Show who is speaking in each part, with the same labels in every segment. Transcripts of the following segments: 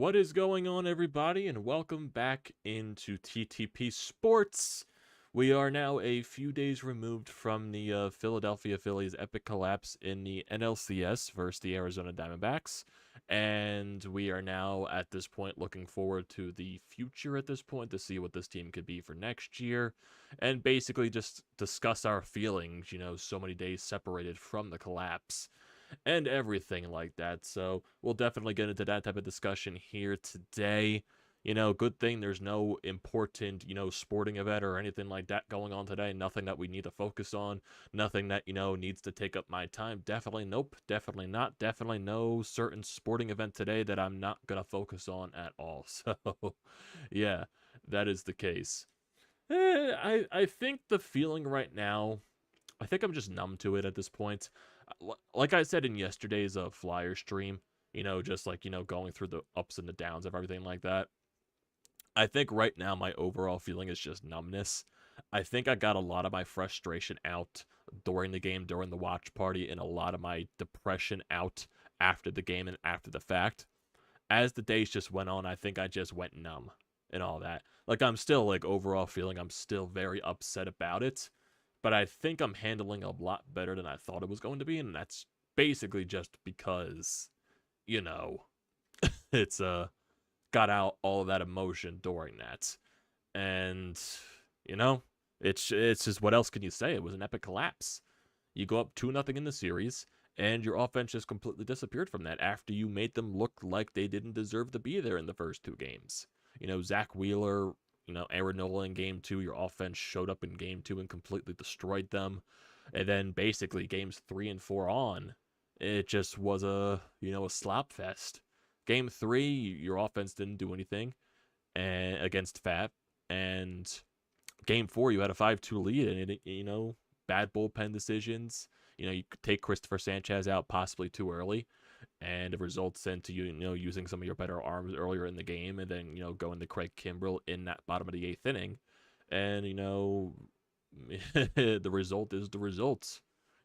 Speaker 1: What is going on, everybody, and welcome back into TTP Sports. We are now a few days removed from the Philadelphia Phillies epic collapse in the NLCS versus the Arizona Diamondbacks, and we are now at this point looking forward to the future at this point to see what this team could be for next year, and basically just discuss our feelings, so many days separated from the collapse and everything like that. So we'll definitely get into that type of discussion here today. Good thing there's no important, sporting event or anything like that going on today. Nothing that we need to focus on. Nothing that, needs to take up my time. Definitely, nope. Definitely not. Definitely no certain sporting event today that I'm not going to focus on at all. So, yeah, that is the case. I think the feeling right now, I think I'm just numb to it at this point. Like I said in yesterday's Flyer stream, just like, going through the ups and the downs of everything like that. I think right now my overall feeling is just numbness. I think I got a lot of my frustration out during the game, during the watch party, and a lot of my depression out after the game and after the fact. As the days just went on, I think I just went numb and all that. Like, I'm still, like, overall feeling I'm still very upset about it, but I think I'm handling a lot better than I thought it was going to be, and that's basically just because, you know, it's got out all of that emotion during that. And, you know, it's just, what else can you say? It was an epic collapse. You go up 2-0 in the series, and your offense just completely disappeared from that after you made them look like they didn't deserve to be there in the first two games. Zack Wheeler, Aaron Nola in game two, your offense showed up in game two and completely destroyed them. And then basically games 3 and 4 on, it just was a slop fest. Game three, your offense didn't do anything against FAT. And game four, you had a 5-2 lead, and bad bullpen decisions. You could take Christopher Sanchez out possibly too early, and it results into using some of your better arms earlier in the game, and then going to Craig Kimbrell in that bottom of the eighth inning, and the result is the result.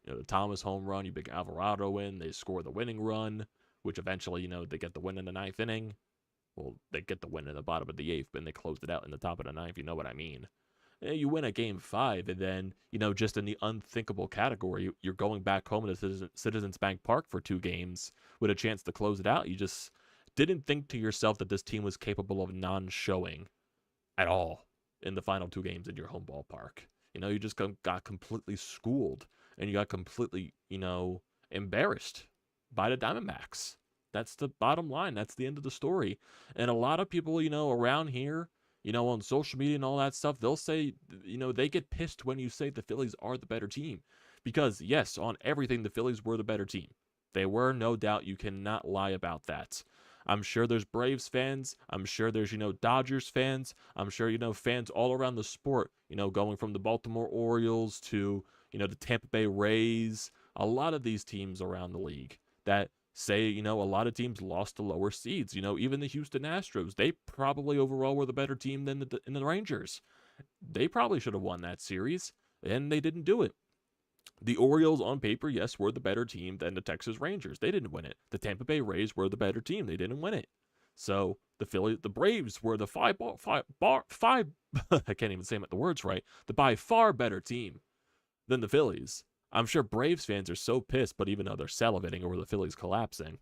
Speaker 1: The Thomas home run, you big Alvarado in, they score the winning run, which eventually they get the win in the ninth inning. Well, they get the win in the bottom of the eighth, but they closed it out in the top of the ninth. You know what I mean? You win a game five, and then, just in the unthinkable category, you're going back home to Citizens Bank Park for 2 games with a chance to close it out. You just didn't think to yourself that this team was capable of non-showing at all in the final 2 games in your home ballpark. You just got completely schooled, and you got completely, embarrassed by the Diamondbacks. That's the bottom line. That's the end of the story. And a lot of people, around here, on social media and all that stuff, they'll say, they get pissed when you say the Phillies are the better team. Because, yes, on everything, the Phillies were the better team. They were, no doubt. You cannot lie about that. I'm sure there's Braves fans. I'm sure there's, Dodgers fans. I'm sure, fans all around the sport, going from the Baltimore Orioles to, the Tampa Bay Rays. A lot of these teams around the league that say, a lot of teams lost to lower seeds. Even the Houston Astros, they probably overall were the better team than the Rangers. They probably should have won that series, and they didn't do it. The Orioles, on paper, yes, were the better team than the Texas Rangers. They didn't win it. The Tampa Bay Rays were the better team. They didn't win it. So the Braves were the five I can't even say the words right. The by far better team than the Phillies. I'm sure Braves fans are so pissed, but even though they're salivating over the Phillies collapsing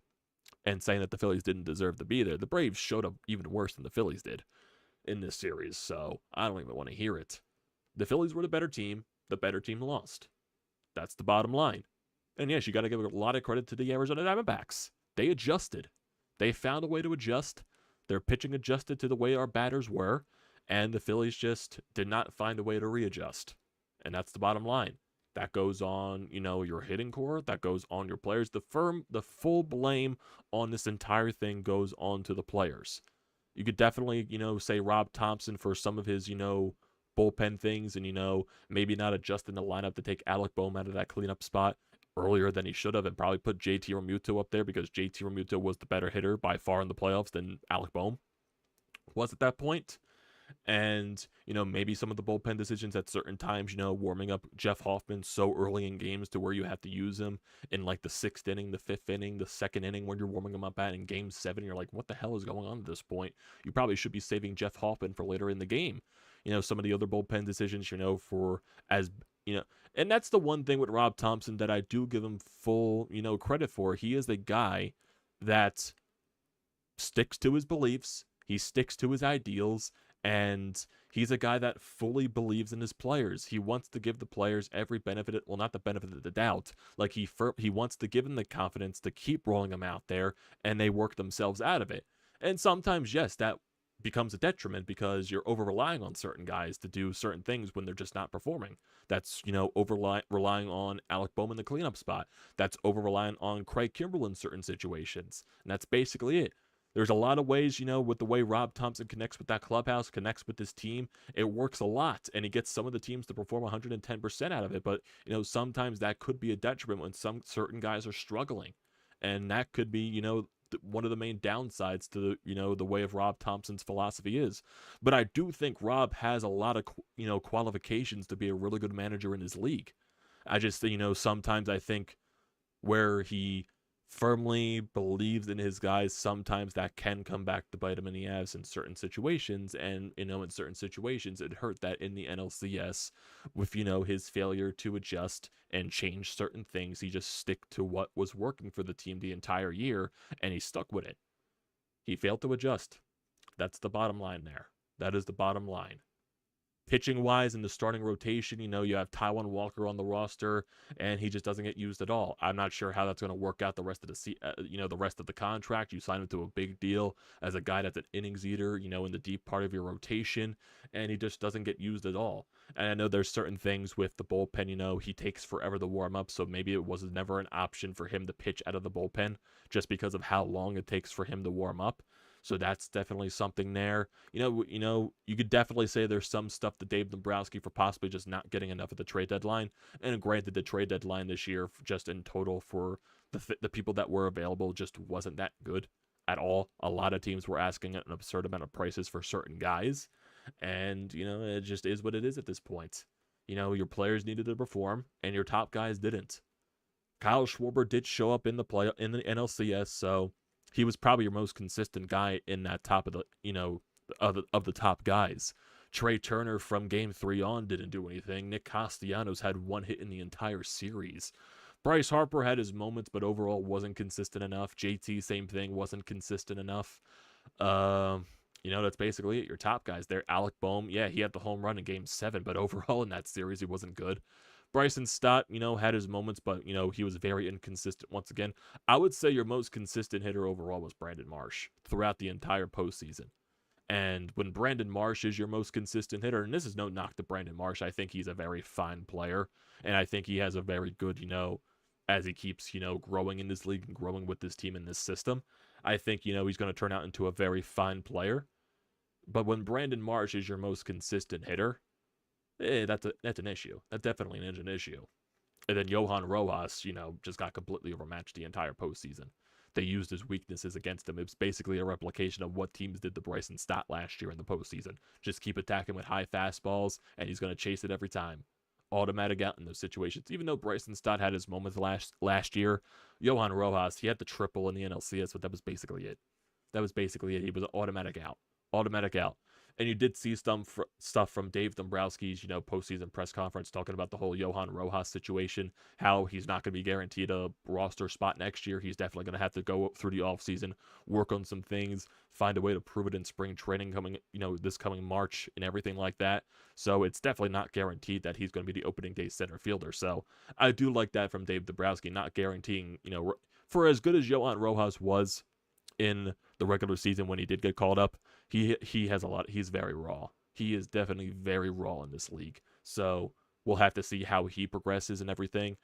Speaker 1: and saying that the Phillies didn't deserve to be there, the Braves showed up even worse than the Phillies did in this series, so I don't even want to hear it. The Phillies were the better team lost. That's the bottom line. And yes, you got to give a lot of credit to the Arizona Diamondbacks. They adjusted. They found a way to adjust. Their pitching adjusted to the way our batters were, and the Phillies just did not find a way to readjust. And that's the bottom line. That goes on, your hitting core. That goes on your players. The full blame on this entire thing goes on to the players. You could definitely, say Rob Thompson for some of his, bullpen things and, maybe not adjusting the lineup to take Alec Bohm out of that cleanup spot earlier than he should have and probably put JT Realmuto up there because JT Realmuto was the better hitter by far in the playoffs than Alec Bohm was at that point. And, maybe some of the bullpen decisions at certain times, warming up Jeff Hoffman so early in games to where you have to use him in like the 6th inning, the 5th inning, the 2nd inning when you're warming him up at in game 7. You're like, what the hell is going on at this point? You probably should be saving Jeff Hoffman for later in the game. Some of the other bullpen decisions, for as, and that's the one thing with Rob Thompson that I do give him full, credit for. He is a guy that sticks to his beliefs. He sticks to his ideals. And he's a guy that fully believes in his players. He wants to give the players every benefit, well, not the benefit of the doubt. Like he wants to give them the confidence to keep rolling them out there, and they work themselves out of it. And sometimes, yes, that becomes a detriment because you're over relying on certain guys to do certain things when they're just not performing. That's, relying on Alec Bowman, the cleanup spot. That's over relying on Craig Kimbrell in certain situations. And that's basically it. There's a lot of ways, with the way Rob Thompson connects with that clubhouse, connects with this team, it works a lot, and he gets some of the teams to perform 110% out of it. But, sometimes that could be a detriment when some certain guys are struggling. And that could be, one of the main downsides to, the way of Rob Thompson's philosophy is. But I do think Rob has a lot of, qualifications to be a really good manager in his league. I just, sometimes I think where he firmly believes in his guys, sometimes that can come back to bite him in the ass in certain situations. And, in certain situations, it hurt that in the NLCS with, his failure to adjust and change certain things. He just stick to what was working for the team the entire year, and he stuck with it. He failed to adjust. That's the bottom line there. That is the bottom line. Pitching wise in the starting rotation, you have Taijuan Walker on the roster, and he just doesn't get used at all. I'm not sure how that's going to work out the rest of the rest of the contract. You sign him to a big deal as a guy that's an innings eater, in the deep part of your rotation, and he just doesn't get used at all. And I know there's certain things with the bullpen, he takes forever to warm up, so maybe it was never an option for him to pitch out of the bullpen just because of how long it takes for him to warm up. So that's definitely something there. You could definitely say there's some stuff to Dave Dombrowski for possibly just not getting enough at the trade deadline. And granted, the trade deadline this year, just in total for the people that were available, just wasn't that good at all. A lot of teams were asking an absurd amount of prices for certain guys. And, it just is what it is at this point. Your players needed to perform, and your top guys didn't. Kyle Schwarber did show up in the NLCS, so he was probably your most consistent guy in that top of the, of the top guys. Trey Turner from game 3 on didn't do anything. Nick Castellanos had 1 hit in the entire series. Bryce Harper had his moments, but overall wasn't consistent enough. JT, same thing, wasn't consistent enough. That's basically it. Your top guys there. Alec Bohm, yeah, he had the home run in game 7, but overall in that series, he wasn't good. Bryson Stott, had his moments, but, he was very inconsistent once again. I would say your most consistent hitter overall was Brandon Marsh throughout the entire postseason. And when Brandon Marsh is your most consistent hitter, and this is no knock to Brandon Marsh, I think he's a very fine player, and I think he has a very good, as he keeps, growing in this league and growing with this team in this system, I think, he's going to turn out into a very fine player. But when Brandon Marsh is your most consistent hitter, that's an issue. That definitely is an issue. And then Johan Rojas, just got completely overmatched the entire postseason. They used his weaknesses against him. It's basically a replication of what teams did to Bryson Stott last year in the postseason. Just keep attacking with high fastballs, and he's going to chase it every time. Automatic out in those situations. Even though Bryson Stott had his moments last year, Johan Rojas, he had the triple in the NLCS, but that was basically it. He was an automatic out. And you did see some stuff from Dave Dombrowski's, postseason press conference talking about the whole Johan Rojas situation, how he's not going to be guaranteed a roster spot next year. He's definitely going to have to go through the offseason, work on some things, find a way to prove it in spring training coming, this coming March and everything like that. So it's definitely not guaranteed that he's going to be the opening day center fielder. So I do like that from Dave Dombrowski, not guaranteeing, for as good as Johan Rojas was in the regular season when he did get called up, he has a lot. He's very raw. He is definitely very raw in this league. So we'll have to see how he progresses and everything.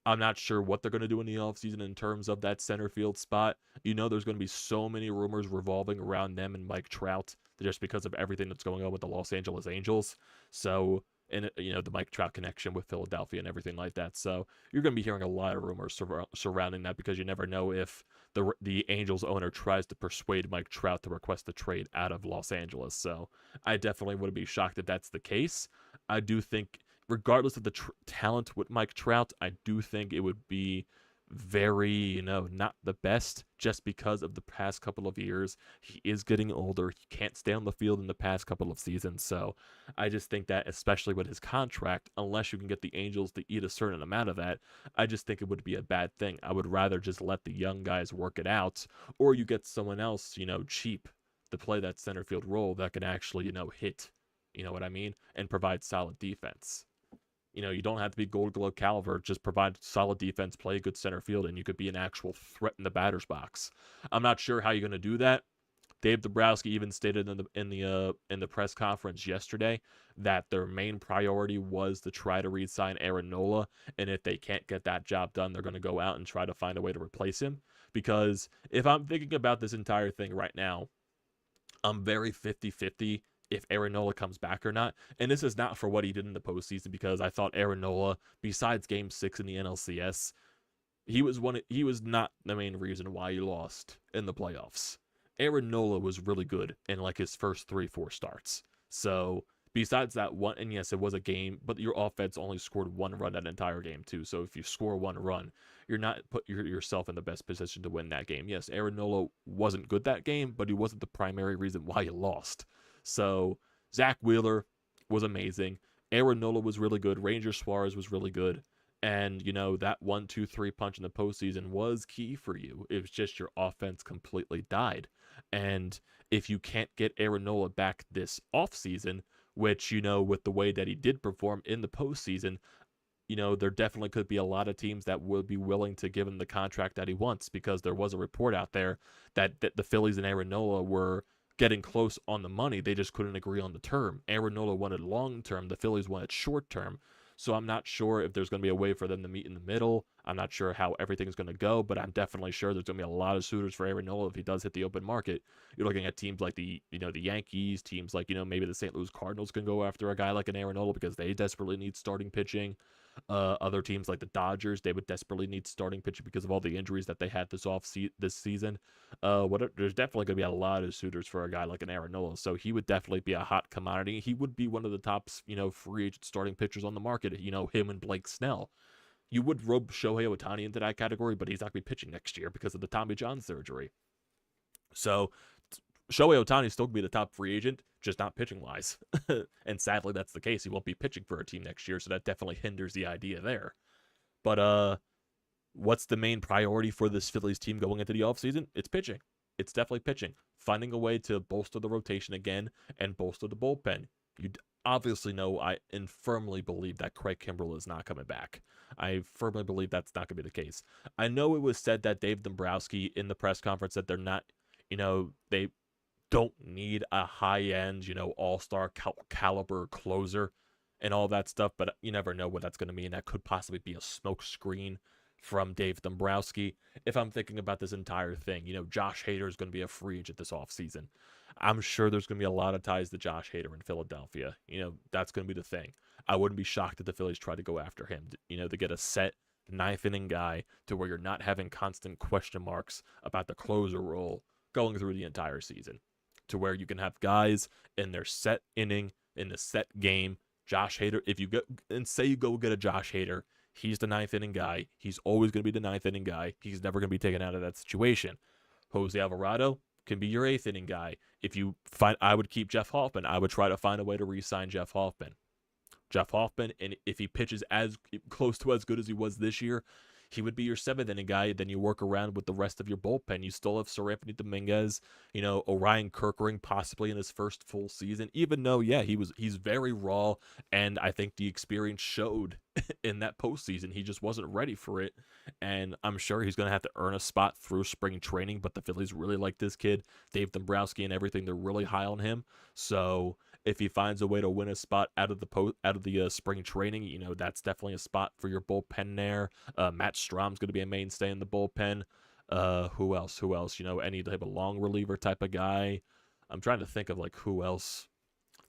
Speaker 1: I'm not sure what they're going to do in the offseason in terms of that center field spot. There's going to be so many rumors revolving around them and Mike Trout just because of everything that's going on with the Los Angeles Angels. So and the Mike Trout connection with Philadelphia and everything like that. So you're going to be hearing a lot of rumors surrounding that, because you never know if the Angels owner tries to persuade Mike Trout to request a trade out of Los Angeles. So I definitely wouldn't be shocked if that's the case. I do think, regardless of the talent with Mike Trout, I do think it would be very, not the best, just because of the past couple of years. He is getting older. He can't stay on the field in the past couple of seasons. So I just think that, especially with his contract, unless you can get the Angels to eat a certain amount of that, I just think it would be a bad thing. I would rather just let the young guys work it out, or you get someone else, cheap to play that center field role that can actually, hit, you know what I mean, and provide solid defense. You don't have to be Gold Glove caliber. Just provide solid defense, play a good center field, and you could be an actual threat in the batter's box. I'm not sure how you're going to do that. Dave Dombrowski even stated in the press conference yesterday that their main priority was to try to re-sign Aaron Nola, and if they can't get that job done, they're going to go out and try to find a way to replace him. Because if I'm thinking about this entire thing right now, I'm very 50-50 if Aaron Nola comes back or not. And this is not for what he did in the postseason, because I thought Aaron Nola, besides Game 6 in the NLCS, he was not the main reason why he lost in the playoffs. Aaron Nola was really good in like his first 3-4 starts. So besides that one, and yes, it was a game, but your offense only scored one run that entire game too. So if you score one run, you're not put yourself in the best position to win that game. Yes, Aaron Nola wasn't good that game, but he wasn't the primary reason why you lost. So Zack Wheeler was amazing. Aaron Nola was really good. Ranger Suarez was really good. And, that 1-2-3 punch in the postseason was key for you. It was just your offense completely died. And if you can't get Aaron Nola back this offseason, which, with the way that he did perform in the postseason, there definitely could be a lot of teams that would be willing to give him the contract that he wants, because there was a report out there that the Phillies and Aaron Nola were getting close on the money. They just couldn't agree on the term. Aaron Nola wanted long term. The Phillies wanted short term. So I'm not sure if there's going to be a way for them to meet in the middle. I'm not sure how everything's going to go, but I'm definitely sure there's going to be a lot of suitors for Aaron Nola if he does hit the open market. You're looking at teams like the Yankees, teams like, maybe the St. Louis Cardinals can go after a guy like an Aaron Nola because they desperately need starting pitching. Other teams like the Dodgers, they would desperately need starting pitching because of all the injuries that they had this season. There's definitely going to be a lot of suitors for a guy like an Aaron Nola, so he would definitely be a hot commodity. He would be one of the top, free agent starting pitchers on the market. Him and Blake Snell. You would rope Shohei Ohtani into that category, but he's not going to be pitching next year because of the Tommy John surgery. So Shohei Ohtani still could be the top free agent, just not pitching wise. And sadly, that's the case. He won't be pitching for a team next year, so that definitely hinders the idea there. But what's the main priority for this Phillies team going into the offseason? It's pitching. It's definitely pitching. Finding a way to bolster the rotation again and bolster the bullpen. You obviously know and firmly believe that Craig Kimbrell is not coming back. I firmly believe that's not going to be the case. I know it was said that Dave Dombrowski in the press conference that they're not, they don't need a high-end, all-star caliber closer and all that stuff, but you never know what that's going to mean. That could possibly be a smoke screen from Dave Dombrowski. If I'm thinking about this entire thing, Josh Hader is going to be a free agent this offseason. I'm sure there's going to be a lot of ties to Josh Hader in Philadelphia. That's going to be the thing. I wouldn't be shocked if the Phillies try to go after him, to get a set ninth-inning guy to where you're not having constant question marks about the closer role going through the entire season, to where you can have guys in their set inning, in the set game. Josh Hader, if you go and say you go get a Josh Hader, he's the ninth inning guy. He's always going to be the ninth inning guy. He's never going to be taken out of that situation. Jose Alvarado can be your eighth inning guy. I would keep Jeff Hoffman. I would try to find a way to re-sign Jeff Hoffman. And if he pitches as close to as good as he was this year, he would be your seventh inning guy. Then you work around with the rest of your bullpen. You still have Sir Anthony Dominguez, Orion Kerkering possibly in his first full season, even though, he's very raw. And I think the experience showed in that postseason. He just wasn't ready for it. And I'm sure he's going to have to earn a spot through spring training, but the Phillies really like this kid, Dave Dombrowski and everything. They're really high on him. So if he finds a way to win a spot out of the spring training, that's definitely a spot for your bullpen there. Matt Strom's going to be a mainstay in the bullpen. Who else? Any type of long reliever type of guy. I'm trying to think of who else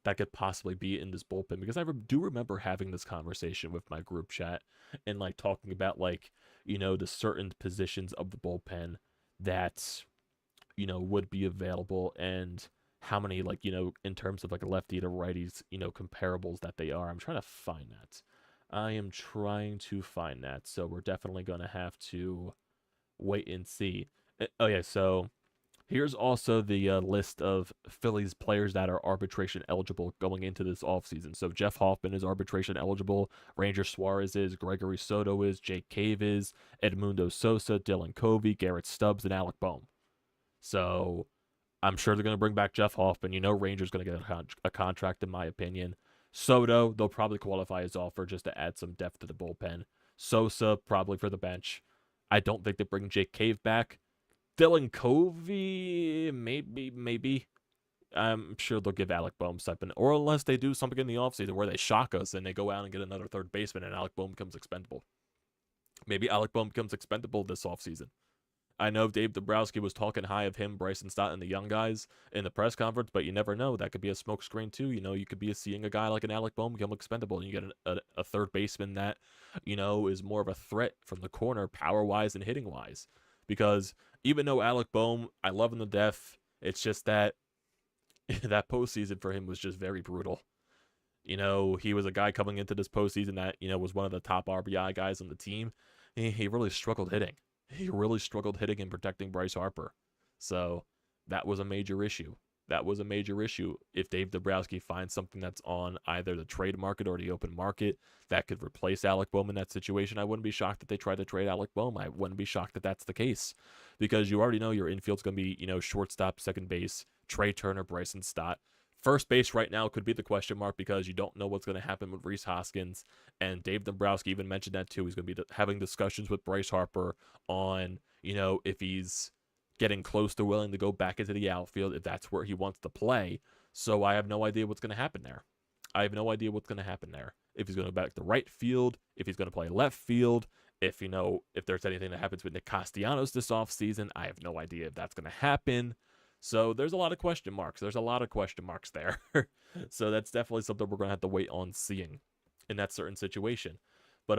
Speaker 1: that could possibly be in this bullpen, because I do remember having this conversation with my group chat and like talking about like, the certain positions of the bullpen that, would be available, and how many, like, in terms of like lefty to righties, comparables that they are. I'm trying to find that. I am trying to find that. So we're definitely going to have to wait and see. Oh, yeah. So here's also the list of Phillies players that are arbitration eligible going into this offseason. So Jeff Hoffman is arbitration eligible. Ranger Suarez is. Gregory Soto is. Jake Cave is. Edmundo Sosa, Dylan Covey, Garrett Stubbs, and Alec Bohm. So I'm sure they're going to bring back Jeff Hoffman. Ranger's going to get a contract, in my opinion. Soto, they'll probably qualify his offer just to add some depth to the bullpen. Sosa, probably for the bench. I don't think they bring Jake Cave back. Dylan Covey, maybe. I'm sure they'll give Alec Bohm something. Or unless they do something in the offseason where they shock us and they go out and get another third baseman and Alec Bohm becomes expendable. Maybe Alec Bohm becomes expendable this offseason. I know Dave Dombrowski was talking high of him, Bryce, and Stott, and the young guys in the press conference, but you never know. That could be a smokescreen too. You could be seeing a guy like an Alec Bohm become expendable, and you get a third baseman that, is more of a threat from the corner, power-wise and hitting-wise. Because even though Alec Bohm, I love him to death, it's just that that postseason for him was just very brutal. He was a guy coming into this postseason that, was one of the top RBI guys on the team. He really struggled hitting. He really struggled hitting and protecting Bryce Harper. So that was a major issue. If Dave Dombrowski finds something that's on either the trade market or the open market that could replace Alec Bohm in that situation, I wouldn't be shocked that they try to trade Alec Bohm. I wouldn't be shocked that that's the case, because you already know your infield's going to be, shortstop, second base, Trey Turner, Bryson Stott. First base right now could be the question mark, because you don't know what's going to happen with Rhys Hoskins. And Dave Dombrowski even mentioned that too. He's going to be having discussions with Bryce Harper on, if he's getting close to willing to go back into the outfield, if that's where he wants to play. So I have no idea what's going to happen there. If he's going to go back to right field, if he's going to play left field, if there's anything that happens with Nick Castellanos this offseason, I have no idea if that's going to happen. So there's a lot of question marks. There. So that's definitely something we're going to have to wait on seeing in that certain situation. But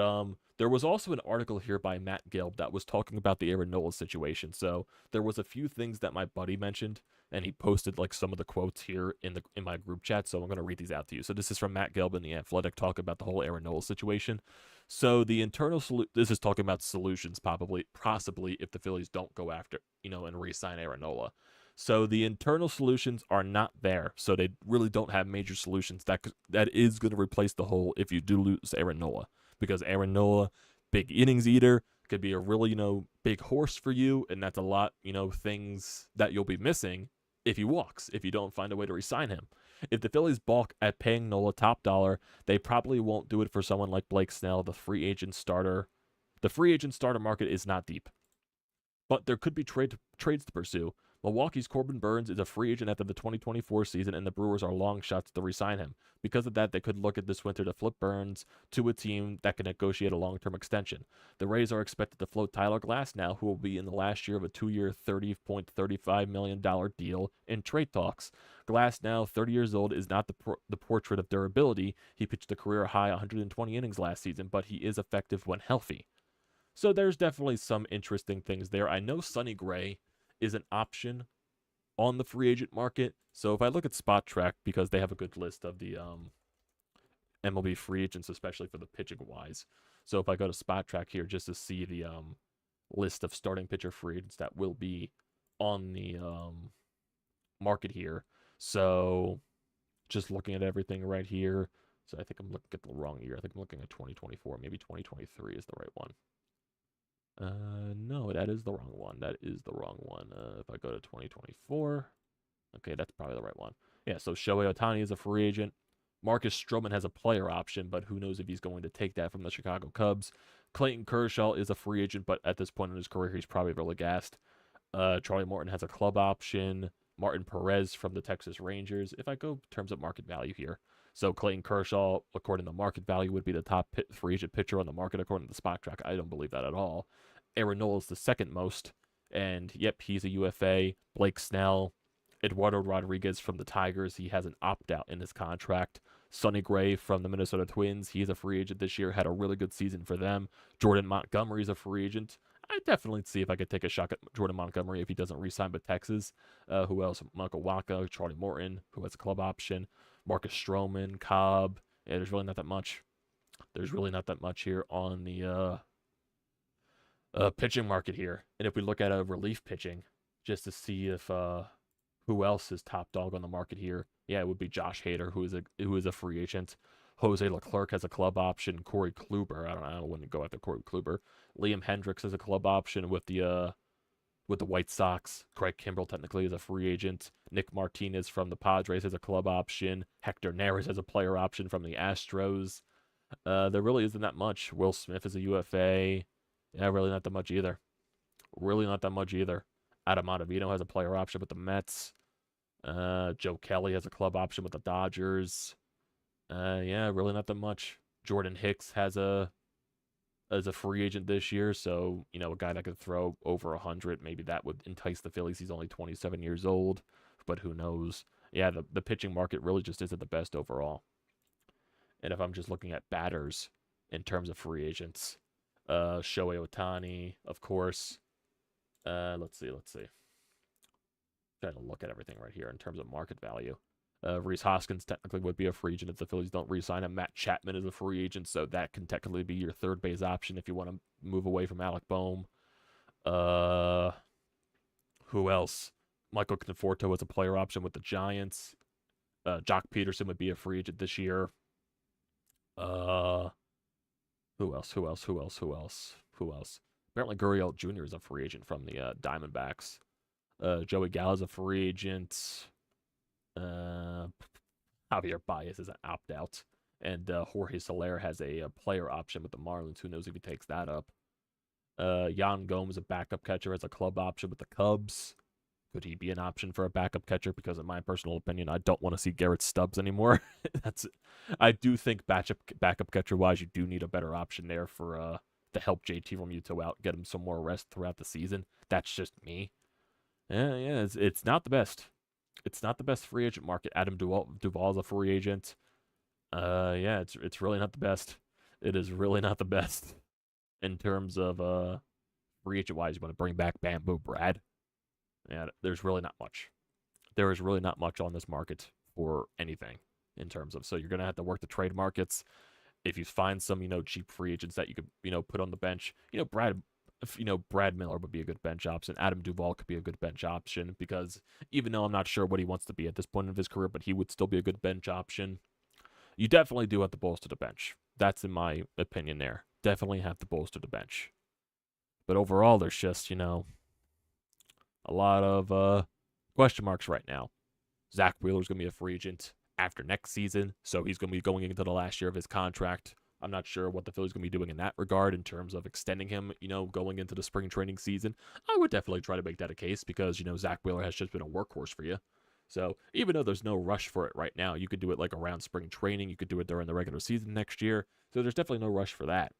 Speaker 1: there was also an article here by Matt Gelb that was talking about the Aaron Nola situation. So there was a few things that my buddy mentioned, and he posted like some of the quotes here in my group chat. So I'm going to read these out to you. So this is from Matt Gelb in The Athletic, talking about the whole Aaron Nola situation. So the internal this is talking about solutions, possibly if the Phillies don't go after, and re-sign Aaron Nola. So the internal solutions are not there. So they really don't have major solutions that is going to replace the hole if you do lose Aaron Nola. Because Aaron Nola, big innings eater, could be a really, big horse for you. And that's a lot, things that you'll be missing if he walks, if you don't find a way to re-sign him. If the Phillies balk at paying Nola top dollar, they probably won't do it for someone like Blake Snell, the free agent starter. The free agent starter market is not deep, but there could be trades to pursue. Milwaukee's Corbin Burns is a free agent after the 2024 season, and the Brewers are long shots to re-sign him. Because of that, they could look at this winter to flip Burns to a team that can negotiate a long-term extension. The Rays are expected to float Tyler Glasnow, who will be in the last year of a 2-year, $30.35 million deal in trade talks. Glasnow, 30 years old, is not the portrait of durability. He pitched a career-high 120 innings last season, but he is effective when healthy. So there's definitely some interesting things there. I know Sonny Gray is an option on the free agent market. So if I look at Spot Track, because they have a good list of the MLB free agents, especially for the pitching wise. So if I go to Spot Track here just to see the list of starting pitcher free agents that will be on the market here. So just looking at everything right here. So I think I'm looking at the wrong year. I think I'm looking at 2024. Maybe 2023 is the right one. No, that is the wrong one. If I go to 2024, okay, that's probably the right one. Yeah, so Shohei Ohtani is a free agent. Marcus Stroman has a player option, but who knows if he's going to take that from the Chicago Cubs. Clayton Kershaw is a free agent, but at this point in his career, he's probably really gassed. Charlie Morton has a club option. Martin Perez from the Texas Rangers. If I go in terms of market value here, so Clayton Kershaw, according to market value, would be the top free agent pitcher on the market according to the Spot Track. I don't believe that at all. Aaron Nola is the second most, and yep, he's a UFA. Blake Snell Eduardo Rodriguez from the Tigers, he has an opt-out in his contract. Sonny Gray from the Minnesota Twins, he's a free agent this year, had a really good season for them. Jordan Montgomery's a free agent. I definitely see if I could take a shot at Jordan Montgomery if he doesn't re-sign with Texas. Who else? Michael Wacha, Charlie Morton, who has a club option. Marcus Stroman, Cobb. Yeah, there's really not that much. There's really not that much here on the pitching market here. And if we look at relief pitching, just to see if who else is top dog on the market here, yeah, it would be Josh Hader, who is a free agent. Jose Leclerc has a club option. Corey Kluber, I don't want to go after Corey Kluber. Liam Hendricks has a club option with the White Sox. Craig Kimbrell technically is a free agent. Nick Martinez from the Padres has a club option. Hector Neris has a player option from the Astros. There really isn't that much. Will Smith is a UFA. Yeah, really not that much either. Really not that much either. Adam Ottavino has a player option with the Mets. Joe Kelly has a club option with the Dodgers. Yeah, really not that much. Jordan Hicks has a free agent this year, so a guy that could throw over 100, maybe that would entice the Phillies. He's only 27 years old, but who knows? Yeah, the pitching market really just isn't the best overall. And if I'm just looking at batters in terms of free agents, Shohei Ohtani, of course. Let's see. Trying to look at everything right here in terms of market value. Rhys Hoskins technically would be a free agent if the Phillies don't re-sign him. Matt Chapman is a free agent, so that can technically be your third base option if you want to move away from Alec Bohm. Who else? Michael Conforto is a player option with the Giants. Jock Peterson would be a free agent this year. Who else? Apparently Gurriel Jr. is a free agent from the Diamondbacks. Joey Gallo is a free agent. Javier Baez is an opt-out. And Jorge Soler has a player option with the Marlins. Who knows if he takes that up. Yan Gomes, a backup catcher, has a club option with the Cubs. Could he be an option for a backup catcher? Because in my personal opinion, I don't want to see Garrett Stubbs anymore. I do think backup catcher-wise, you do need a better option there for to help JT Realmuto out, get him some more rest throughout the season. That's just me. Yeah, it's not the best. It's not the best free agent market. Adam Duvall is a free agent. Yeah, it's really not the best. It is really not the best in terms of free agent wise. You want to bring back Bamboo Brad? Yeah, there's really not much. There is really not much on this market for anything in terms of. So you're gonna have to work the trade markets. If you find some cheap free agents that you could put on the bench, Brad Miller would be a good bench option. Adam Duvall could be a good bench option because even though I'm not sure what he wants to be at this point of his career, but he would still be a good bench option. You definitely do have to bolster the bench. That's in my opinion there. Definitely have to bolster the bench. But overall, there's just, a lot of question marks right now. Zack Wheeler's going to be a free agent after next season, so he's going to be going into the last year of his contract. I'm not sure what the Phillies are going to be doing in that regard in terms of extending him, going into the spring training season. I would definitely try to make that a case because, Zack Wheeler has just been a workhorse for you. So even though there's no rush for it right now, you could do it like around spring training. You could do it during the regular season next year. So there's definitely no rush for that.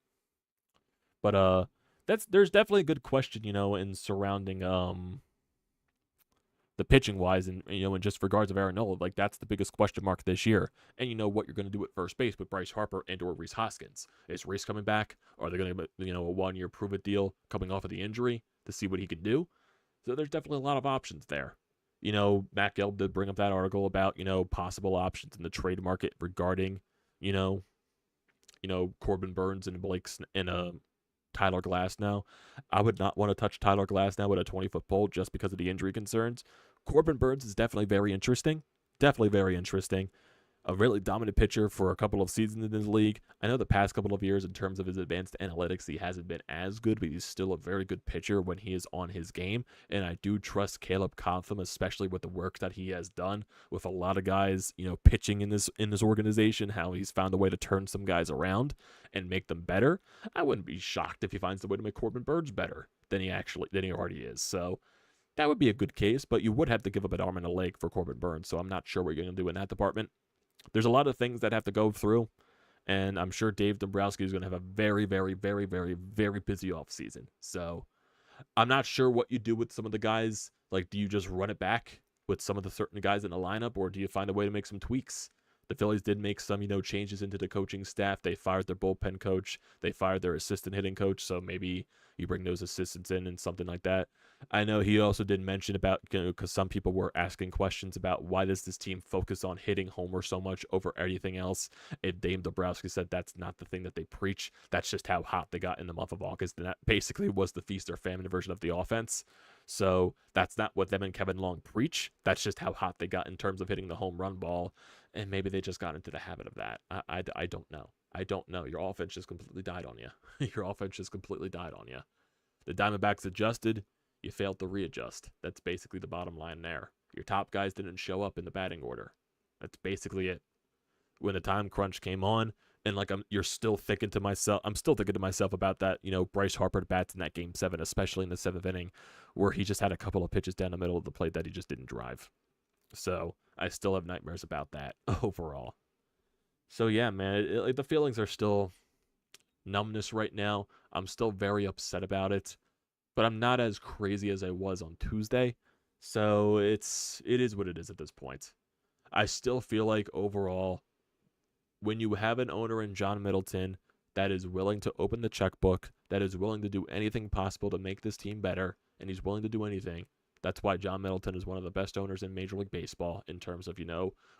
Speaker 1: But there's definitely a good question, in surrounding the pitching wise and in just regards of Aaron Nola, like that's the biggest question mark this year. And what you're going to do at first base with Bryce Harper and or Rhys Hoskins. Is Rhys coming back? Are they going to a 1-year prove it deal coming off of the injury to see what he can do? So there's definitely a lot of options there. Matt Gelb did bring up that article about possible options in the trade market regarding Corbin Burns and Tyler Glasnow. I would not want to touch Tyler Glasnow with a 20-foot pole just because of the injury concerns. Corbin Burns is definitely very interesting. Definitely very interesting. A really dominant pitcher for a couple of seasons in this league. I know the past couple of years in terms of his advanced analytics, he hasn't been as good, but he's still a very good pitcher when he is on his game. And I do trust Caleb Cotham, especially with the work that he has done with a lot of guys, pitching in this organization, how he's found a way to turn some guys around and make them better. I wouldn't be shocked if he finds a way to make Corbin Burns better than he already is. So that would be a good case, but you would have to give up an arm and a leg for Corbin Burns. So I'm not sure what you're going to do in that department. There's a lot of things that have to go through, and I'm sure Dave Dombrowski is going to have a very, very, very, very, very busy offseason. So I'm not sure what you do with some of the guys. Like, do you just run it back with some of the certain guys in the lineup, or do you find a way to make some tweaks? The Phillies did make some, changes into the coaching staff. They fired their bullpen coach. They fired their assistant hitting coach. So maybe you bring those assistants in and something like that. I know he also did mention about, because some people were asking questions about why does this team focus on hitting homers so much over anything else. And Dame Dombrowski said that's not the thing that they preach. That's just how hot they got in the month of August. And that basically was the feast or famine version of the offense. So that's not what them and Kevin Long preach. That's just how hot they got in terms of hitting the home run ball. And maybe they just got into the habit of that. I don't know. I don't know. Your offense just completely died on you. Your offense just completely died on you. The Diamondbacks adjusted. You failed to readjust. That's basically the bottom line there. Your top guys didn't show up in the batting order. That's basically it. When the time crunch came on, and I'm still thinking to myself about that, Bryce Harper bats in that game 7, especially in the 7th inning, where he just had a couple of pitches down the middle of the plate that he just didn't drive. So I still have nightmares about that overall. So yeah, man, the feelings are still numbness right now. I'm still very upset about it, but I'm not as crazy as I was on Tuesday. So it is what it is at this point. I still feel like overall, when you have an owner in John Middleton that is willing to open the checkbook, that is willing to do anything possible to make this team better, and he's willing to do anything, that's why John Middleton is one of the best owners in Major League Baseball in terms of,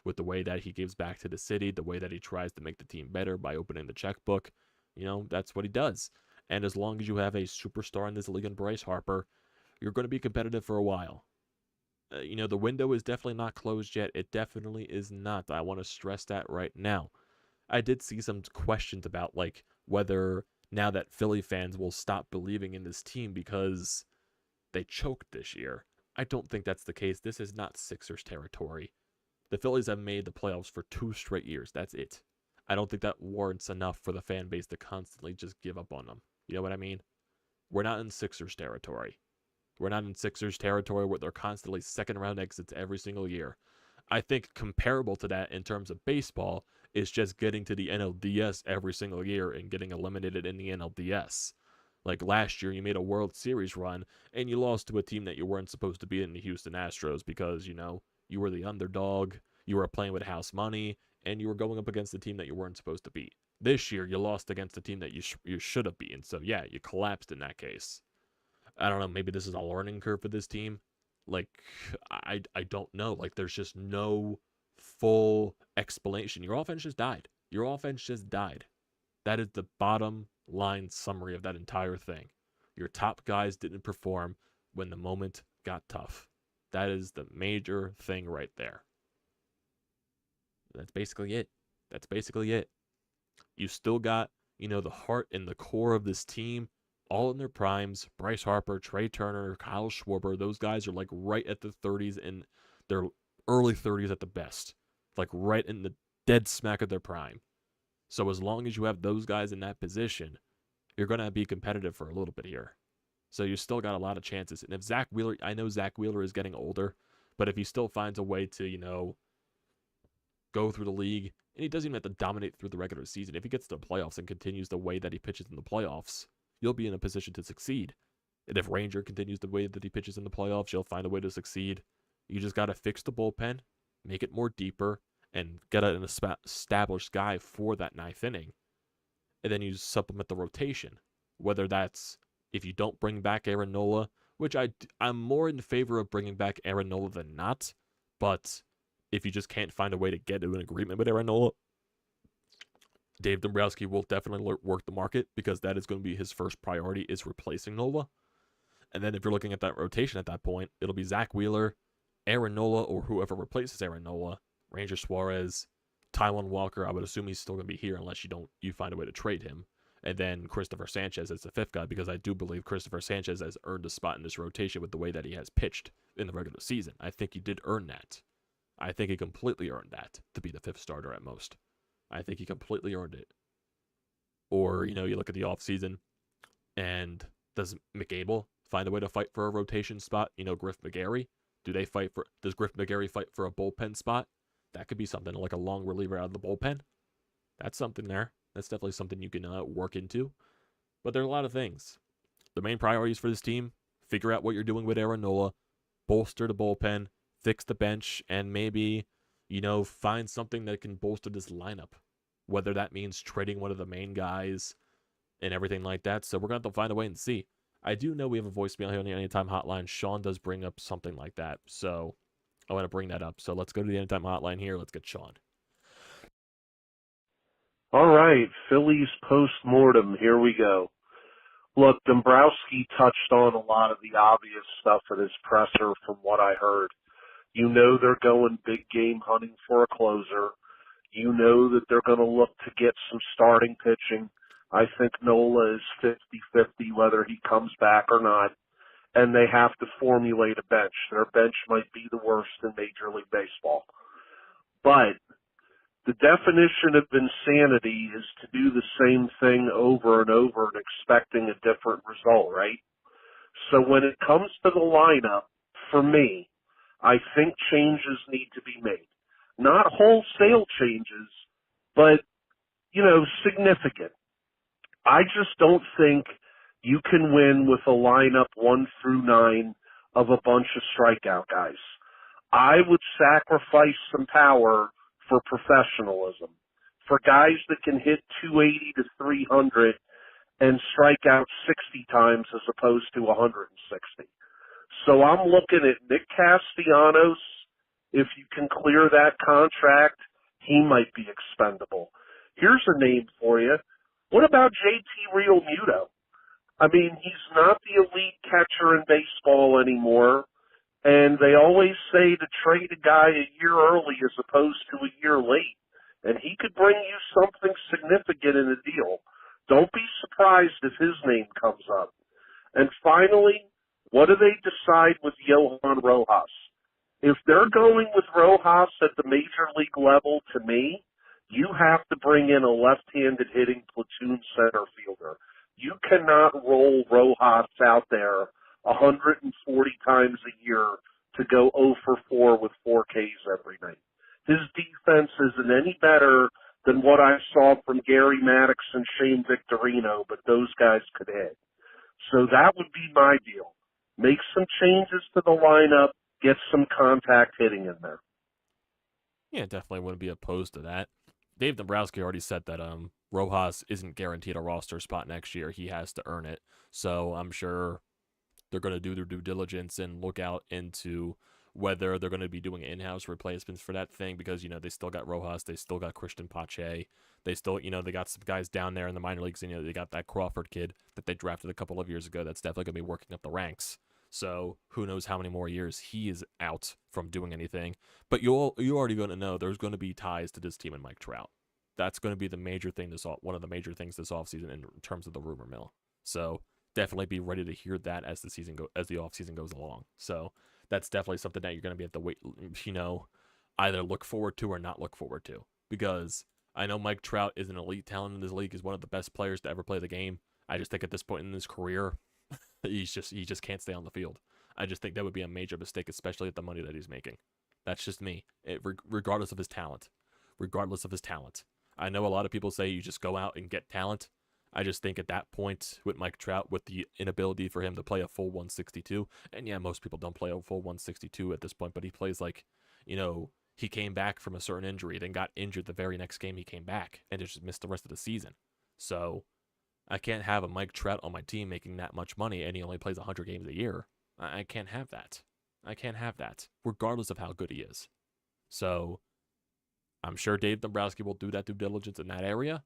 Speaker 1: with the way that he gives back to the city, the way that he tries to make the team better by opening the checkbook. That's what he does. And as long as you have a superstar in this league in Bryce Harper, you're going to be competitive for a while. The window is definitely not closed yet. It definitely is not. I want to stress that right now. I did see some questions about whether now that Philly fans will stop believing in this team because they choked this year. I don't think that's the case. This is not Sixers territory. The Phillies have made the playoffs for 2 straight years. That's it. I don't think that warrants enough for the fan base to constantly just give up on them. You know what I mean? We're not in Sixers territory. We're not in Sixers territory where they're constantly second-round exits every single year. I think comparable to that in terms of baseball is just getting to the NLDS every single year and getting eliminated in the NLDS. Like last year, you made a World Series run, and you lost to a team that you weren't supposed to be in, the Houston Astros, because, you were the underdog, you were playing with house money, and you were going up against the team that you weren't supposed to beat. This year, you lost against the team that you should have beaten, so yeah, you collapsed in that case. I don't know, maybe this is a learning curve for this team. I don't know. There's just no full explanation. Your offense just died. Your offense just died. That is the bottom line summary of that entire thing. Your top guys didn't perform when the moment got tough. That is the major thing right there. That's basically it. That's basically it. You still got, the heart and the core of this team all in their primes. Bryce Harper, Trey Turner, Kyle Schwarber, those guys are right at the 30s and their early 30s at the best. Right in the dead smack of their prime. So as long as you have those guys in that position, you're going to be competitive for a little bit here. So you still got a lot of chances. And if Zack Wheeler, I know Zack Wheeler is getting older, but if he still finds a way to, go through the league, and he doesn't even have to dominate through the regular season, if he gets to the playoffs and continues the way that he pitches in the playoffs, you'll be in a position to succeed. And if Ranger continues the way that he pitches in the playoffs, you'll find a way to succeed. You just got to fix the bullpen, make it more deeper, and get an established guy for that 9th inning. And then you supplement the rotation. Whether that's, if you don't bring back Aaron Nola, which I'm more in favor of bringing back Aaron Nola than not, but if you just can't find a way to get to an agreement with Aaron Nola, Dave Dombrowski will definitely work the market, because that is going to be his first priority, is replacing Nola. And then if you're looking at that rotation at that point, it'll be Zack Wheeler, Aaron Nola, or whoever replaces Aaron Nola, Ranger Suarez, Taijuan Walker. I would assume he's still going to be here unless you find a way to trade him. And then Christopher Sanchez as the 5th guy, because I do believe Christopher Sanchez has earned a spot in this rotation with the way that he has pitched in the regular season. I think he did earn that. I think he completely earned that to be the 5th starter at most. I think he completely earned it. Or, you look at the offseason, and does McAble find a way to fight for a rotation spot? Griff McGarry? Does Griff McGarry fight for a bullpen spot? That could be something, like a long reliever out of the bullpen. That's something there. That's definitely something you can work into. But there are a lot of things. The main priorities for this team: figure out what you're doing with Aaron Nola, bolster the bullpen, fix the bench, and maybe, find something that can bolster this lineup. Whether that means trading one of the main guys and everything like that. So we're going to have to find a way and see. I do know we have a voicemail here on the Anytime Hotline. Sean does bring up something like that. So I want to bring that up. So let's go to the Anytime Hotline here. Let's get Sean.
Speaker 2: All right, Phillies post-mortem. Here we go. Look, Dombrowski touched on a lot of the obvious stuff in his presser from what I heard. You know they're going big game hunting for a closer. You know that they're going to look to get some starting pitching. I think Nola is 50-50 whether he comes back or not. And they have to formulate a bench. Their bench might be the worst in Major League Baseball. But the definition of insanity is to do the same thing over and over and expecting a different result, right? So when it comes to the lineup, for me, I think changes need to be made. Not wholesale changes, but, significant. I just don't think you can win with a lineup 1 through 9 of a bunch of strikeout guys. I would sacrifice some power for professionalism, for guys that can hit 280 to 300 and strike out 60 times as opposed to 160. So I'm looking at Nick Castellanos. If you can clear that contract, he might be expendable. Here's a name for you. What about JT Realmuto? I mean, he's not the elite catcher in baseball anymore, and they always say to trade a guy a year early as opposed to a year late, and he could bring you something significant in a deal. Don't be surprised if his name comes up. And finally, what do they decide with Johan Rojas? If they're going with Rojas at the major league level, to me, you have to bring in a left-handed hitting platoon center fielder. You cannot roll Rojas out there 140 times a year to go 0 for 4 with 4 Ks every night. His defense isn't any better than what I saw from Gary Maddox and Shane Victorino, but those guys could hit. So that would be my deal. Make some changes to the lineup, get some contact hitting in there.
Speaker 1: Yeah, definitely wouldn't be opposed to that. Dave Dombrowski already said that Rojas isn't guaranteed a roster spot next year. He has to earn it. So I'm sure they're going to do their due diligence and look out into whether they're going to be doing in-house replacements for that thing because, they still got Rojas. They still got Christian Pache. They still, they got some guys down there in the minor leagues. And, they got that Crawford kid that they drafted a couple of years ago that's definitely going to be working up the ranks. So who knows how many more years he is out from doing anything. But you're already going to know there's going to be ties to this team and Mike Trout. That's going to be the major thing one of the major things this offseason in terms of the rumor mill. So definitely be ready to hear that as the offseason goes along. So that's definitely something that you're going to be able to wait, either look forward to or not look forward to. Because I know Mike Trout is an elite talent in this league. He's one of the best players to ever play the game. I just think at this point in his career, he just can't stay on the field. I just think that would be a major mistake, especially at the money that he's making. That's just me, regardless of his talent. Regardless of his talent. I know a lot of people say you just go out and get talent. I just think at that point with Mike Trout, with the inability for him to play a full 162, and yeah, most people don't play a full 162 at this point, but he plays like, he came back from a certain injury, then got injured the very next game he came back, and just missed the rest of the season. So I can't have a Mike Trout on my team making that much money, and he only plays 100 games a year. I can't have that. I can't have that, regardless of how good he is. So I'm sure Dave Dombrowski will do that due diligence in that area.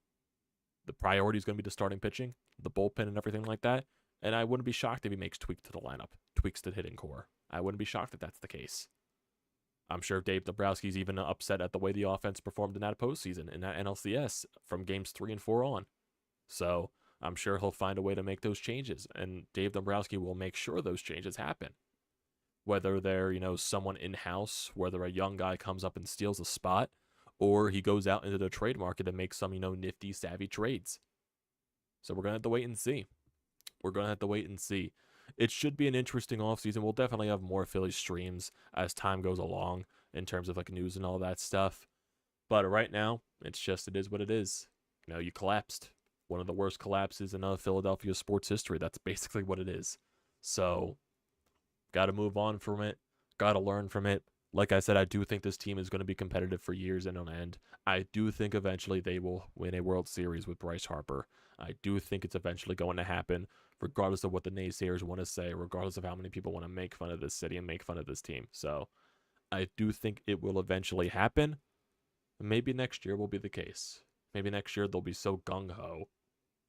Speaker 1: The priority is going to be the starting pitching, the bullpen, and everything like that. And I wouldn't be shocked if he makes tweaks to the lineup, tweaks to the hitting core. I wouldn't be shocked if that's the case. I'm sure Dave Dombrowski's even upset at the way the offense performed in that postseason, in that NLCS, from games 3 and 4 on. So I'm sure he'll find a way to make those changes, and Dave Dombrowski will make sure those changes happen. Whether they're, someone in-house, whether a young guy comes up and steals a spot, or he goes out into the trade market and makes some, nifty, savvy trades. So we're going to have to wait and see. It should be an interesting offseason. We'll definitely have more Phillies streams as time goes along in terms of news and all that stuff. But right now, it is what it is. You collapsed. One of the worst collapses in Philadelphia sports history. That's basically what it is. So, got to move on from it. Got to learn from it. Like I said, I do think this team is going to be competitive for years and on end. I do think eventually they will win a World Series with Bryce Harper. I do think it's eventually going to happen, regardless of what the naysayers want to say, regardless of how many people want to make fun of this city and make fun of this team. So I do think it will eventually happen. Maybe next year will be the case. Maybe next year they'll be so gung-ho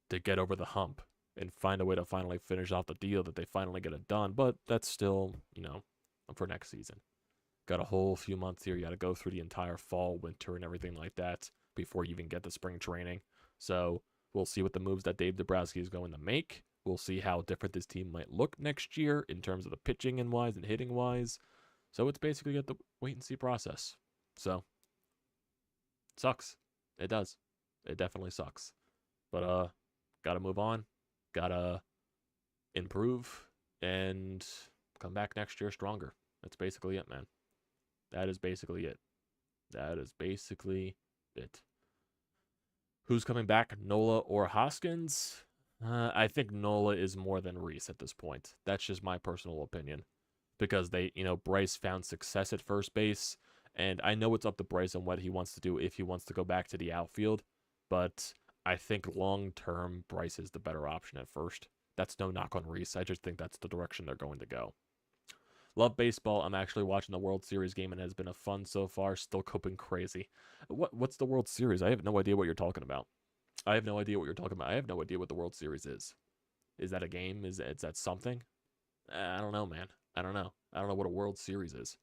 Speaker 1: to get over the hump and find a way to finally finish off the deal that they finally get it done. But that's still, for next season. Got a whole few months here. You got to go through the entire fall, winter, and everything like that before you even get to spring training. So we'll see what the moves that Dave Dombrowski is going to make. We'll see how different this team might look next year in terms of the pitching and wise and hitting wise. So it's basically the wait and see process. So it sucks. It does. It definitely sucks. But gotta move on. Gotta improve and come back next year stronger. That's basically it, man. That is basically it. Who's coming back, Nola or Hoskins? I think Nola is more than Rhys at this point. That's just my personal opinion. Because Bryce found success at first base, and I know it's up to Bryce on what he wants to do if he wants to go back to the outfield, but I think long-term, Bryce is the better option at first. That's no knock on Rhys. I just think that's the direction they're going to go. Love baseball. I'm actually watching the World Series game, and it has been a fun so far. Still coping crazy. What's the World Series? I have no idea what you're talking about. I have no idea what the World Series is. Is that a game? Is that something? I don't know, man. I don't know what a World Series is.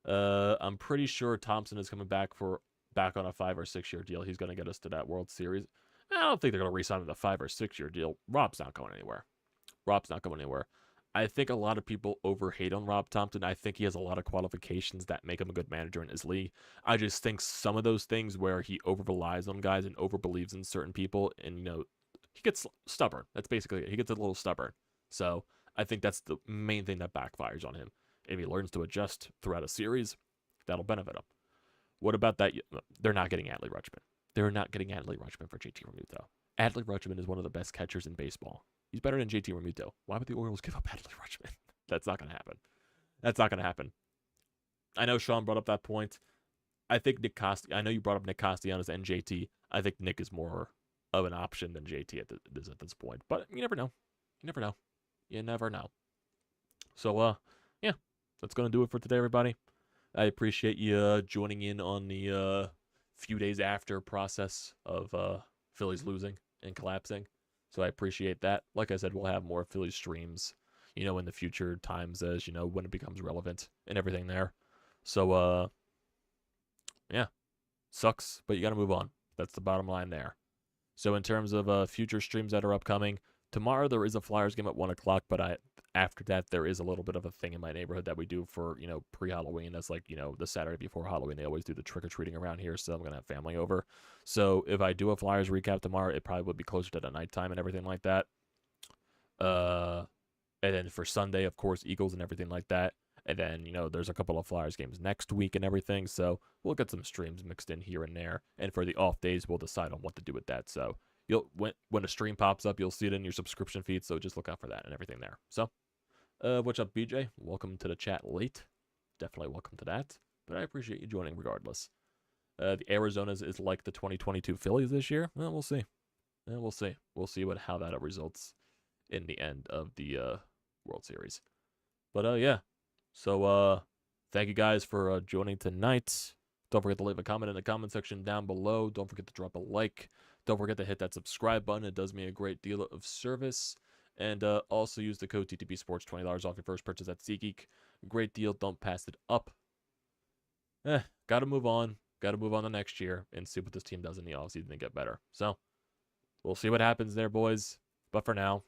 Speaker 1: I'm pretty sure Thompson is coming back on a 5 or 6 year deal. He's going to get us to that World Series. I don't think they're going to re-sign him to a 5 or 6 year deal. Rob's not going anywhere. I think a lot of people overhate on Rob Thompson. I think he has a lot of qualifications that make him a good manager in his league. I just think some of those things where he over-relies on guys and over-believes in certain people, and, he gets stubborn. That's basically it. He gets a little stubborn. So I think that's the main thing that backfires on him. If he learns to adjust throughout a series, that'll benefit him. What about that? They're not getting Adley Rutschman. They're not getting Adley Rutschman for JT Realmuto. Adley Rutschman is one of the best catchers in baseball. He's better than JT Realmuto. Why would the Orioles give up Adley Rutschman? That's not going to happen. I know Sean brought up that point. I think I know you brought up Nick Castellanos and JT. I think Nick is more of an option than JT at this point. But you never know. You never know. So, yeah, that's going to do it for today, everybody. I appreciate you joining in on the few days after process of Phillies losing and collapsing. So I appreciate that. Like I said, we'll have more Phillies streams, in the future times as, when it becomes relevant and everything there. So, yeah, sucks, but you got to move on. That's the bottom line there. So in terms of future streams that are upcoming, tomorrow there is a Flyers game at 1 o'clock, but after that there is a little bit of a thing in my neighborhood that we do for, pre-Halloween. That's like, the Saturday before Halloween. They always do the trick-or-treating around here, so I'm going to have family over. So if I do a Flyers recap tomorrow, it probably would be closer to the nighttime and everything like that. And then for Sunday, of course, Eagles and everything like that. And then, there's a couple of Flyers games next week and everything, so we'll get some streams mixed in here and there. And for the off days, we'll decide on what to do with that. So when a stream pops up, you'll see it in your subscription feed, so just look out for that and everything there. So, what's up, BJ? Welcome to the chat late. Definitely welcome to that, but I appreciate you joining regardless. The Arizona's is like the 2022 Phillies this year. Well, we'll see. We'll see. We'll see how that results in the end of the World Series. But, yeah. So, thank you guys for joining tonight. Don't forget to leave a comment in the comment section down below. Don't forget to drop a like. Don't forget to hit that subscribe button. It does me a great deal of service. And also use the code TTPSPORTS, $20 off your first purchase at SeatGeek. Great deal. Don't pass it up. Gotta move on. Gotta move on to next year and see what this team does in the offseason and get better. So, we'll see what happens there, boys. But for now,